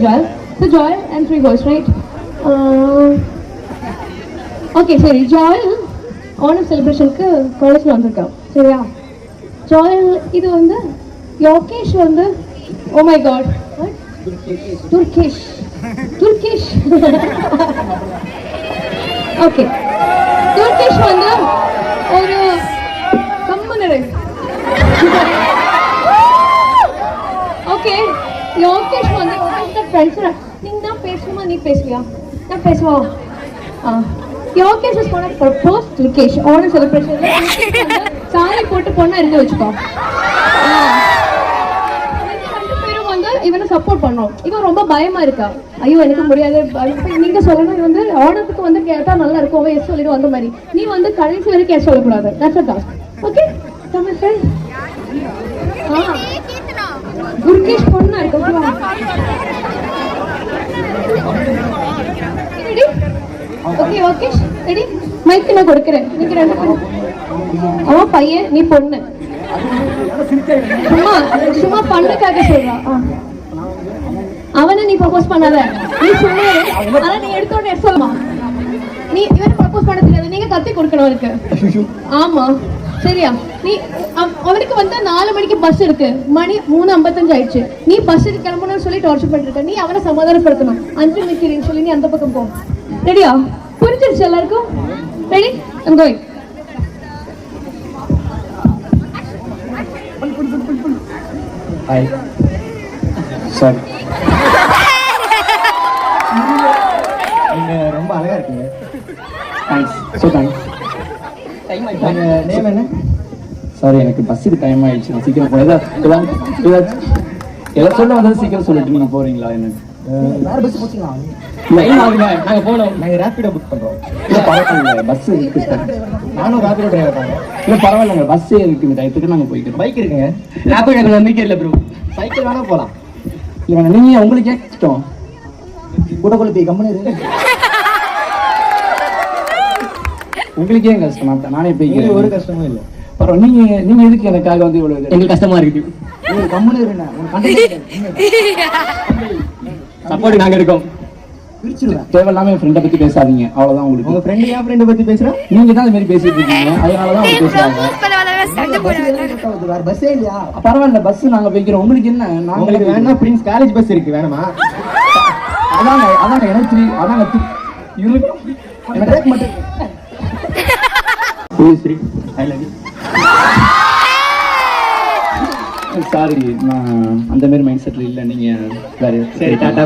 Joel. So Joel and 3 girls, right? Okay, sorry. Joel Onam செலிப்ரேஷனுக்கு காலேஜ்ல வந்திருக்கான். சரியா? Joel இது வந்து யோகேஷ் வந்து oh my god. What? Turkish. Okay. Turkish வந்து ஒரு கம்மனரு. Okay. யோகேஷ் வந்து ஃப்ரெண்ட்ஸ் நீங்க தான் பேசணுமா நீ பேசுவியா? நான் பேசுவா. Yogesh is gonna propose Durgesh Onam செலிப்ரேஷன்ல சாரி போட்டு பொண்ணா இருக்க வச்சுக்கோ. ரெண்டு பேரும் வந்து இவனை சப்போர்ட் பண்ணோம். இவன் ரொம்ப பயமா இருக்கா. ஐயோ எனக்கு முடியாது. நீங்க சொல்லணும் இது வந்து ஓணத்துக்கு வந்து கேட்டா நல்லா இருக்கும். அவன் எஸ் சொல்லிட்டு வந்த மாதிரி நீ வந்து கடைசி வரைக்கும் எஸ் சொல்லக்கூடாது. That's a task. Okay Tamil friend. Durgesh பொண்ணா இருக்கு. ஓகே ஓகே ரெடி மைக் நான் கொடுக்கிறேன். நீங்க ரெண்டு பேரும் அவன் பையன் நீ பொண்ணு. சும்மா பண்ணுக்காக சொல்றா. அவனை நீ ப்ரப்போஸ் பண்ணாத. நீ சும்மா ஆனா நீ எடுத்த உடனே சொல்லமா நீ இவனை ப்ரப்போஸ் பண்ண தெரியாது. நீங்க கத்தி கொடுக்கணும் அவருக்கு. ஆமா சரியா? நீ அவனுக்கு வந்து 4 மணிக்கு பஸ் இருக்கு. மணி 3:55 ஆயிடுச்சு. நீ பஸ்ஸுக்கு கிளம்பணும்னு சொல்லி டார்ச்சர் பண்ணிருக்க. நீ அவனை சமாதானப்படுத்தணும். 5 நிக்கிறேன்னு சொல்லி நீ அந்த பக்கம் போ. ரெடியா? புரிஞ்சிருச்சு எல்லாருக்கும்? Ready? I'm going. Hi. Sorry. நீங்க ரொம்ப அழகா இருக்கீங்க. தேங்க்ஸ். So thanks. டைம் ஆயிடுச்சு. நேம் என்ன? சாரி எனக்கு பஸ்ஸுக்கு டைம் ஆயிடுச்சு. நான் சீக்கிரம் போறேன். எல்லாம் சொல்ல வந்தது சீக்கிரம் சொல்லிட்டு நீங்க போறீங்களா? என்ன வேற பஸ் போச்சீங்களா? லைன் ஆகுங்க. நாங்க போறோம். நாங்க ரேபிடோ புக் பண்றோம். இல்ல பரவாயில்லை பஸ் இருக்கு. நானும் ரேபிடோ டிரைவர் தான். இல்ல பரவாயில்லைங்க பஸ் இருக்கு. இந்த டைத்துக்கு நாங்க போய்க்கிறோம். பைக் இருக்குங்க. ரேபிடோ எனக்கு நம்பிக்கை இல்லை ப்ரோ. சைக்கிள் வேணா போலாம். இவங்க நீங்க உங்களுக்கு கேட்டோம் கூட கொள்ள போய் கம்பெனி உங்களுக்கு ஏன் கஷ்டமா? நானே போய் ஒரு கஷ்டமும் இல்லை. பரவாயில்ல. நீங்க எதுக்கு எனக்காக வந்து இவ்வளவு எங்களுக்கு கஷ்டமா இருக்கு? கம்பெனி சப்போர்ட் நாங்க இருக்கோம். தேவையில்லாம என் ஃப்ரெண்டை பத்தி பேசாதீங்க. அவ்வளவுதான். உங்களுக்கு உங்க ஃப்ரெண்ட் ஏன் ஃப்ரெண்டை பத்தி பேசுறேன்? நீங்க தான் இந்த மாதிரி பேசிட்டு இருக்கீங்க. அதனாலதான் அவங்க பேசுறாங்க. பஸ்ஸே இல்லையா? பரவாயில்ல பஸ் நாங்க போய்க்கிறோம். உங்களுக்கு என்ன? நாங்களுக்கு வேணா பிரின்ஸ் காலேஜ் பஸ் இருக்கு. வேணுமா? அதாங்க எனக்கு அதாங்க மட்டும் சாரி நான் அந்த மாதிரி மைண்ட் செட்ல இல்லை. நீங்க வேற சரி டாடா.